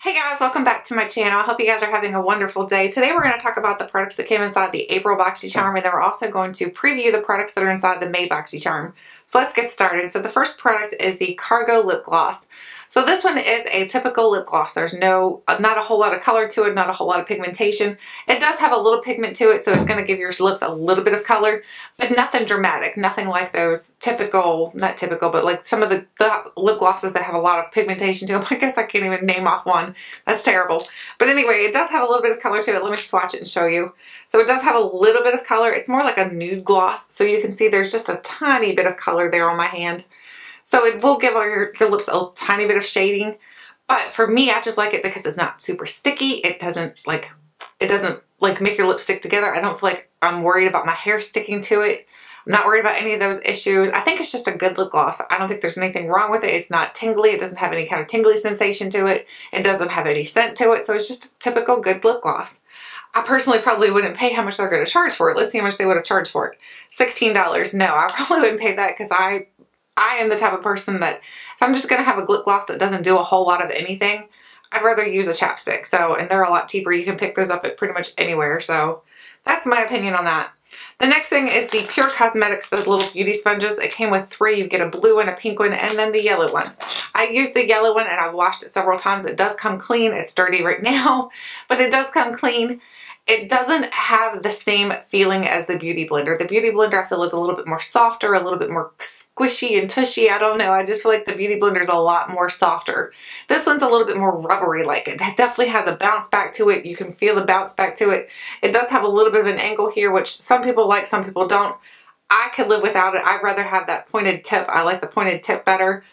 Hey guys, welcome back to my channel. I hope you guys are having a wonderful day. Today we're going to talk about the products that came inside the April Boxycharm, and then we're also going to preview the products that are inside the May Boxycharm. So let's get started. So the first product is the Cargo Lip Gloss. So this one is a typical lip gloss. There's not a whole lot of color to it, not a whole lot of pigmentation. It does have a little pigment to it, so it's going to give your lips a little bit of color, but nothing dramatic, nothing like those typical, not typical, but like some of the lip glosses that have a lot of pigmentation to them. I guess I can't even name off one. That's terrible. But anyway, it does have a little bit of color to it. Let me swatch it and show you. So it does have a little bit of color. It's more like a nude gloss, so you can see there's just a tiny bit of color there on my hand. So it will give your lips a tiny bit of shading, but for me, I just like it because it's not super sticky. It doesn't make your lips stick together. I don't feel like I'm worried about my hair sticking to it. I'm not worried about any of those issues. I think it's just a good lip gloss. I don't think there's anything wrong with it. It's not tingly. It doesn't have any kind of tingly sensation to it. It doesn't have any scent to it. So it's just a typical good lip gloss. I personally probably wouldn't pay how much they're going to charge for it. Let's see how much they would have charged for it. $16. No, I probably wouldn't pay that because I am the type of person that if I'm just going to have a lip gloss that doesn't do a whole lot of anything, I'd rather use a chapstick. So, and they're a lot cheaper. You can pick those up at pretty much anywhere. So that's my opinion on that. The next thing is the Pure Cosmetics, the little beauty sponges. It came with 3. You get a blue one, a pink one, and then the yellow one. I used the yellow one and I've washed it several times. It does come clean. It's dirty right now, but it does come clean. It doesn't have the same feeling as the Beauty Blender. The Beauty Blender I feel is a little bit more softer, a little bit more squishy and tushy. I don't know. I just feel like the Beauty Blender is a lot more softer. This one's a little bit more rubbery like it. It definitely has a bounce back to it. You can feel the bounce back to it. It does have a little bit of an angle here, which some people like, some people don't. I could live without it. I'd rather have that pointed tip. I like the pointed tip better.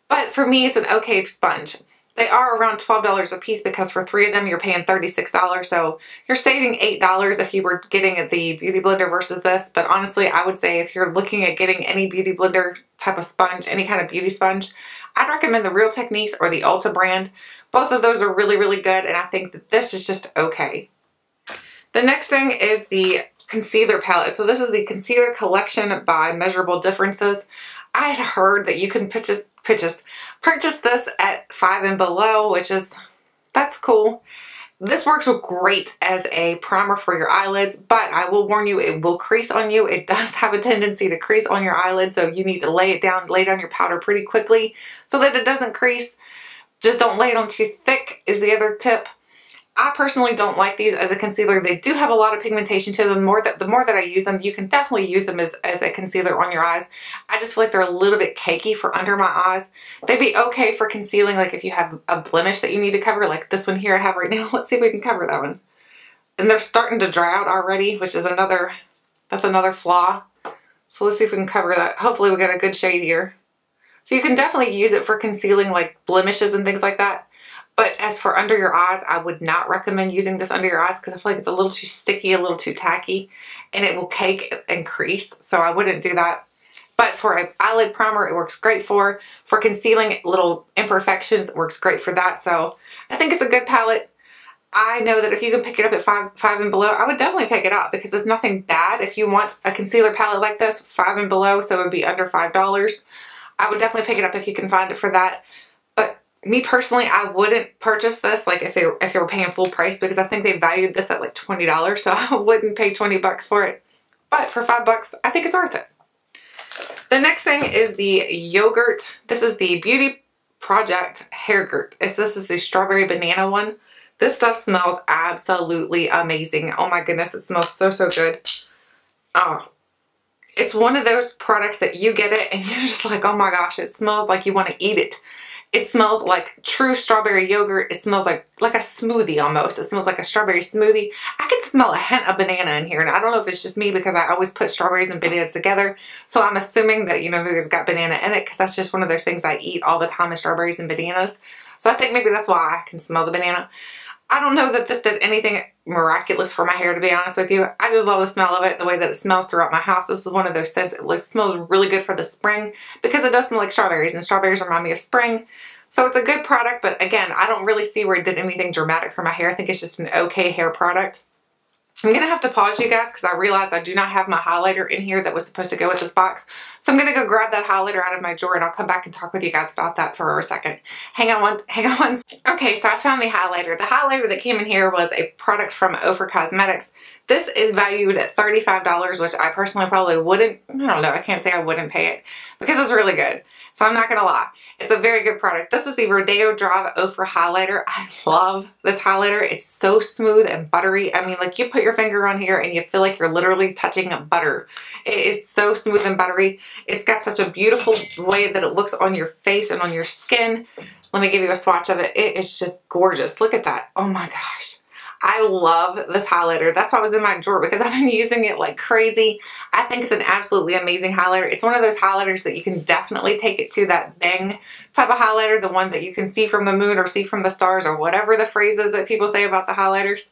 But for me, it's an okay sponge. They are around $12 a piece because for 3 of them you're paying $36. So you're saving $8 if you were getting the Beauty Blender versus this. But honestly, I would say if you're looking at getting any Beauty Blender type of sponge, any kind of beauty sponge, I'd recommend the Real Techniques or the Ulta brand. Both of those are really, really good, and I think that this is just okay. The next thing is the concealer palette. So this is the Concealer Collection by Measurable Differences. I had heard that you can purchase this at 5 and below, that's cool. This works great as a primer for your eyelids, but I will warn you, it will crease on you. It does have a tendency to crease on your eyelids, so you need to lay down your powder pretty quickly so that it doesn't crease. Just don't lay it on too thick is the other tip. I personally don't like these as a concealer. They do have a lot of pigmentation to them. The more that I use them, you can definitely use them as a concealer on your eyes. I just feel like they're a little bit cakey for under my eyes. They'd be okay for concealing, like if you have a blemish that you need to cover, like this one here I have right now. Let's see if we can cover that one. And they're starting to dry out already, which is that's another flaw. So let's see if we can cover that. Hopefully we get a good shade here. So you can definitely use it for concealing like blemishes and things like that. But as for under your eyes, I would not recommend using this under your eyes because I feel like it's a little too sticky, a little too tacky, and it will cake and crease, so I wouldn't do that. But for an eyelid primer, it works great for concealing little imperfections. It works great for that, so I think it's a good palette. I know that if you can pick it up at 5 and below, I would definitely pick it up because there's nothing bad. If you want a concealer palette like this, 5 and below, so it would be under $5. I would definitely pick it up if you can find it for that. Me personally, I wouldn't purchase this like if you were paying full price because I think they valued this at like $20, so I wouldn't pay 20 bucks for it. But for $5, I think it's worth it. The next thing is the yogurt. This is the Beauty Project Hairgurt. This is the strawberry banana one. This stuff smells absolutely amazing. Oh my goodness, it smells so, so good. Oh, it's one of those products that you get it and you're just like, oh my gosh, it smells like you want to eat it. It smells like true strawberry yogurt. It smells like a smoothie almost. It smells like a strawberry smoothie. I can smell a hint of banana in here, and I don't know if it's just me because I always put strawberries and bananas together. So I'm assuming that, maybe it's got banana in it because that's just one of those things I eat all the time is strawberries and bananas. So I think maybe that's why I can smell the banana. I don't know that this did anything miraculous for my hair, to be honest with you. I just love the smell of it, the way that it smells throughout my house. This is one of those scents. It smells really good for the spring because it does smell like strawberries, and strawberries remind me of spring. So it's a good product, but again, I don't really see where it did anything dramatic for my hair. I think it's just an okay hair product. I'm going to have to pause you guys because I realized I do not have my highlighter in here that was supposed to go with this box. So I'm going to go grab that highlighter out of my drawer and I'll come back and talk with you guys about that for a second. Hang on. Okay, so I found the highlighter. The highlighter that came in here was a product from Ofra Cosmetics. This is valued at $35, which I personally probably wouldn't, I don't know, I can't say I wouldn't pay it because it's really good. So I'm not going to lie. It's a very good product. This is the Rodeo Drive Ofra highlighter. I love this highlighter. It's so smooth and buttery. I mean, like you put your finger on here and you feel like you're literally touching butter. It is so smooth and buttery. It's got such a beautiful way that it looks on your face and on your skin. Let me give you a swatch of it. It is just gorgeous. Look at that. Oh my gosh. I love this highlighter. That's why it was in my drawer because I've been using it like crazy. I think it's an absolutely amazing highlighter. It's one of those highlighters that you can definitely take it to that bang type of highlighter, the one that you can see from the moon or see from the stars or whatever the phrase is that people say about the highlighters.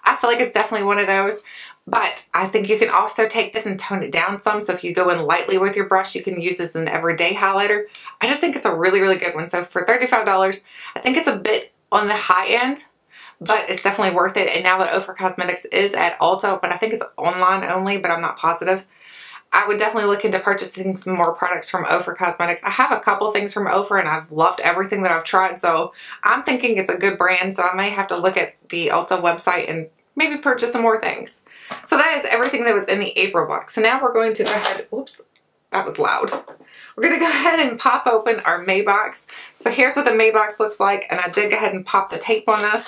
I feel like it's definitely one of those. But I think you can also take this and tone it down some. So if you go in lightly with your brush, you can use this as an everyday highlighter. I just think it's a really, really good one. So for $35, I think it's a bit on the high end, but it's definitely worth it. And now that Ofra Cosmetics is at Ulta, but I think it's online only, but I'm not positive. I would definitely look into purchasing some more products from Ofra Cosmetics. I have a couple things from Ofra and I've loved everything that I've tried. So I'm thinking it's a good brand. So I may have to look at the Ulta website and maybe purchase some more things. So that is everything that was in the April box. So now we're going to go ahead, whoops, that was loud. We're going to go ahead and pop open our May box. So here's what the May box looks like. And I did go ahead and pop the tape on this.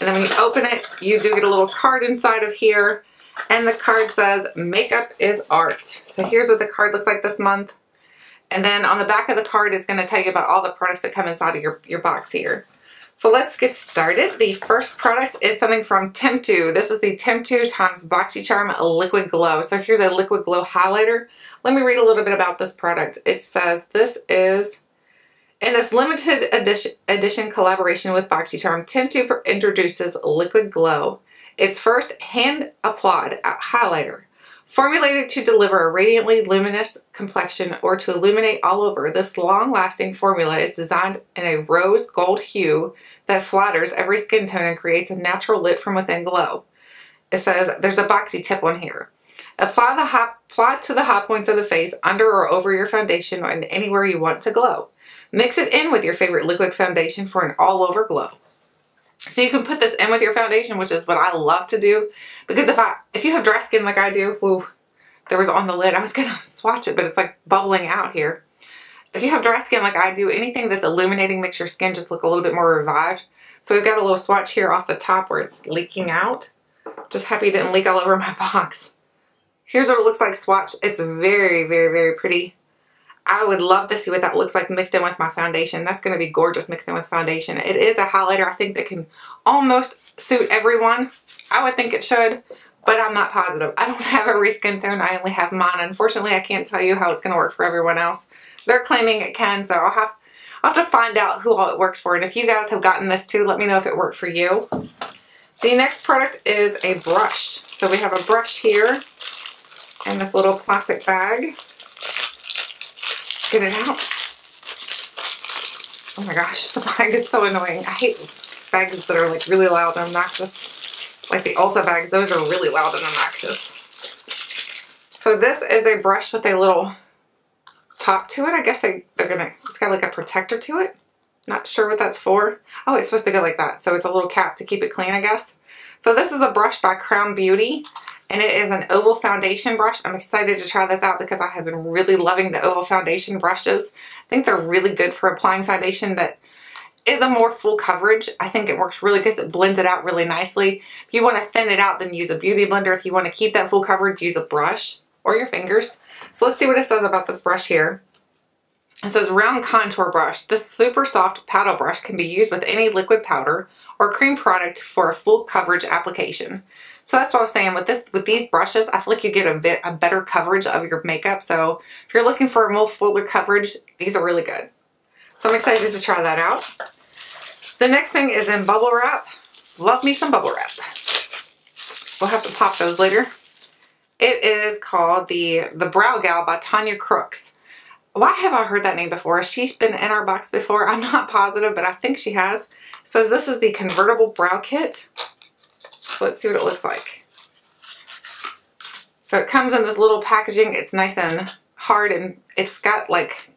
And then when you open it, you do get a little card inside of here. And the card says, makeup is art. So here's what the card looks like this month. And then on the back of the card, it's going to tell you about all the products that come inside of your box here. So let's get started. The first product is something from Temptu. This is the Temptu times Boxycharm Liquid Glow. So here's a Liquid Glow highlighter. Let me read a little bit about this product. It says this is, in this limited edition collaboration with Boxycharm, Temptu introduces Liquid Glow, its first hand-applied highlighter. Formulated to deliver a radiantly luminous complexion or to illuminate all over, this long-lasting formula is designed in a rose gold hue that flatters every skin tone and creates a natural lit from within glow. It says there's a boxy tip on here. Apply to the hot points of the face, under or over your foundation, and anywhere you want to glow. Mix it in with your favorite liquid foundation for an all-over glow. So you can put this in with your foundation, which is what I love to do. Because if you have dry skin like I do, whoo, there was on the lid. I was going to swatch it, but it's like bubbling out here. If you have dry skin like I do, anything that's illuminating makes your skin just look a little bit more revived. So we've got a little swatch here off the top where it's leaking out. Just happy it didn't leak all over my box. Here's what it looks like swatched. It's very, very, very pretty. I would love to see what that looks like mixed in with my foundation. That's going to be gorgeous mixed in with foundation. It is a highlighter I think that can almost suit everyone. I would think it should, but I'm not positive. I don't have every skin tone. I only have mine. Unfortunately, I can't tell you how it's going to work for everyone else. They're claiming it can, so I'll have to find out who all it works for. And if you guys have gotten this too, let me know if it worked for you. The next product is a brush. So we have a brush here in this little plastic bag. Get it out. Oh my gosh, the bag is so annoying. I hate bags that are like really loud and obnoxious. Like the Ulta bags, those are really loud and obnoxious. So this is a brush with a little top to it. I guess it's got like a protector to it. Not sure what that's for. Oh, it's supposed to go like that. So it's a little cap to keep it clean, I guess. So this is a brush by Crown Beauty. And it is an oval foundation brush. I'm excited to try this out because I have been really loving the oval foundation brushes. I think they're really good for applying foundation that is a more full coverage. I think it works really good. It blends it out really nicely. If you want to thin it out, then use a beauty blender. If you want to keep that full coverage, use a brush or your fingers. So let's see what it says about this brush here. It says round contour brush. This super soft paddle brush can be used with any liquid powder or cream product for a full coverage application. So that's what I was saying with these brushes, I feel like you get a better coverage of your makeup. So if you're looking for a more fuller coverage, these are really good. So I'm excited to try that out. The next thing is in bubble wrap. Love me some bubble wrap. We'll have to pop those later. It is called the BrowGal by Tanya Crooks. Why have I heard that name before? She's been in our box before. I'm not positive, but I think she has. It says this is the Convertable Brow Kit. Let's see what it looks like. So it comes in this little packaging. It's nice and hard, and it's got like,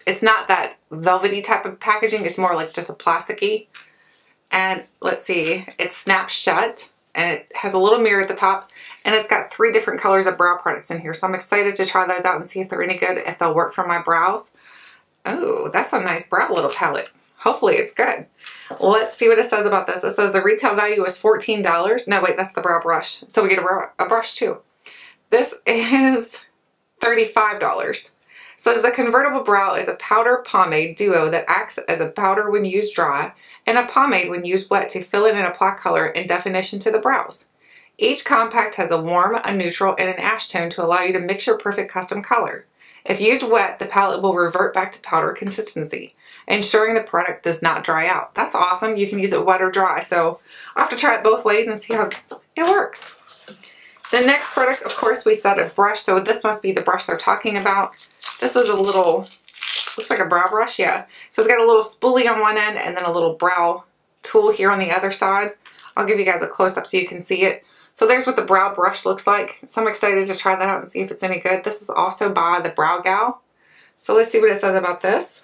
it's not that velvety type of packaging. It's more like just a plasticky. And let's see, it snaps shut, and it has a little mirror at the top, and it's got 3 different colors of brow products in here. So I'm excited to try those out and see if they're any good, if they'll work for my brows. Oh, that's a nice brow little palette. Hopefully it's good. Let's see what it says about this. It says the retail value is $14. No, wait, that's the brow brush. So we get a brush too. This is $35. So the Convertable Brow is a powder pomade duo that acts as a powder when used dry and a pomade when used wet to fill in and apply color and definition to the brows. Each compact has a warm, a neutral, and an ash tone to allow you to mix your perfect custom color. If used wet, the palette will revert back to powder consistency, ensuring the product does not dry out. That's awesome. You can use it wet or dry. So I'll have to try it both ways and see how it works. The next product, of course, we said a brush. So this must be the brush they're talking about. This is a little, looks like a brow brush, yeah. So it's got a little spoolie on one end and then a little brow tool here on the other side. I'll give you guys a close-up so you can see it. So there's what the brow brush looks like. So I'm excited to try that out and see if it's any good. This is also by the BrowGal. So let's see what it says about this.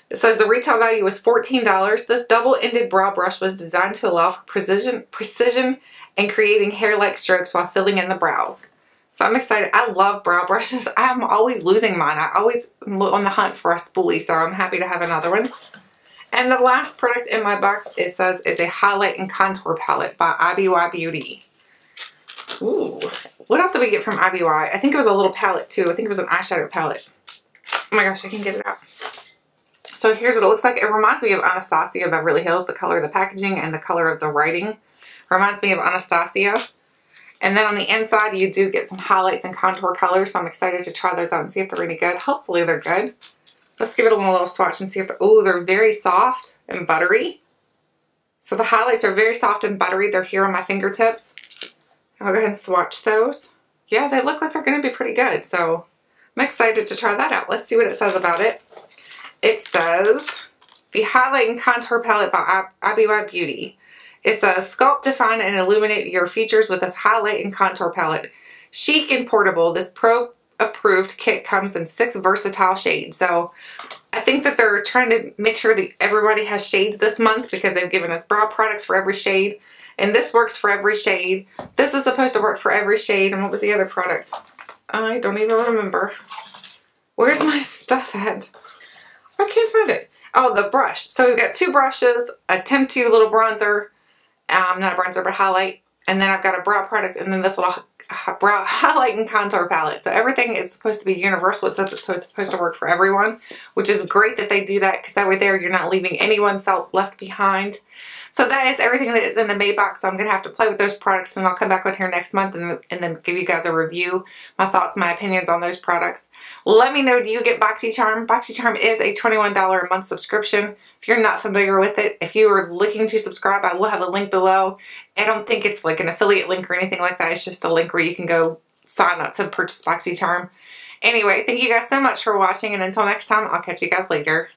It says the retail value is $14. This double-ended brow brush was designed to allow for precision and creating hair-like strokes while filling in the brows. So I'm excited. I love brow brushes. I'm always losing mine. I always am on the hunt for a spoolie, so I'm happy to have another one. And the last product in my box, it says, is a highlight and contour palette by IBY Beauty. Ooh, what else did we get from IBY? I think it was a little palette too. I think it was an eyeshadow palette. Oh my gosh, I can get it out. So here's what it looks like. It reminds me of Anastasia Beverly Hills, the color of the packaging and the color of the writing. Reminds me of Anastasia. And then on the inside, you do get some highlights and contour colors. So I'm excited to try those out and see if they're any good. Hopefully they're good. Let's give it a little swatch and see if they're, oh, they're very soft and buttery. So the highlights are very soft and buttery. They're here on my fingertips. I'll go ahead and swatch those. Yeah, they look like they're going to be pretty good. So I'm excited to try that out. Let's see what it says about it. It says, the Highlight and Contour Palette by IBY Beauty. It says, sculpt, define, and illuminate your features with this highlight and contour palette. Chic and portable, this pro-approved kit comes in 6 versatile shades. So I think that they're trying to make sure that everybody has shades this month because they've given us brow products for every shade. And this works for every shade. This is supposed to work for every shade. And what was the other product? I don't even remember. Where's my stuff at? I can't find it. Oh, the brush. So we've got 2 brushes, a Temptu little bronzer, not a bronzer, but highlight. And then I've got a brow product and then this little brow highlight and contour palette. So everything is supposed to be universal. So it's supposed to work for everyone, which is great that they do that because that way there you're not leaving anyone left behind. So that is everything that is in the May box. So I'm going to have to play with those products and I'll come back on here next month and then give you guys a review, my thoughts, my opinions on those products. Let me know, do you get Boxycharm? Boxycharm is a $21 a month subscription. If you're not familiar with it, if you are looking to subscribe, I will have a link below. I don't think it's like an affiliate link or anything like that. It's just a link where you can go sign up to purchase Boxycharm. Anyway, thank you guys so much for watching, and until next time, I'll catch you guys later.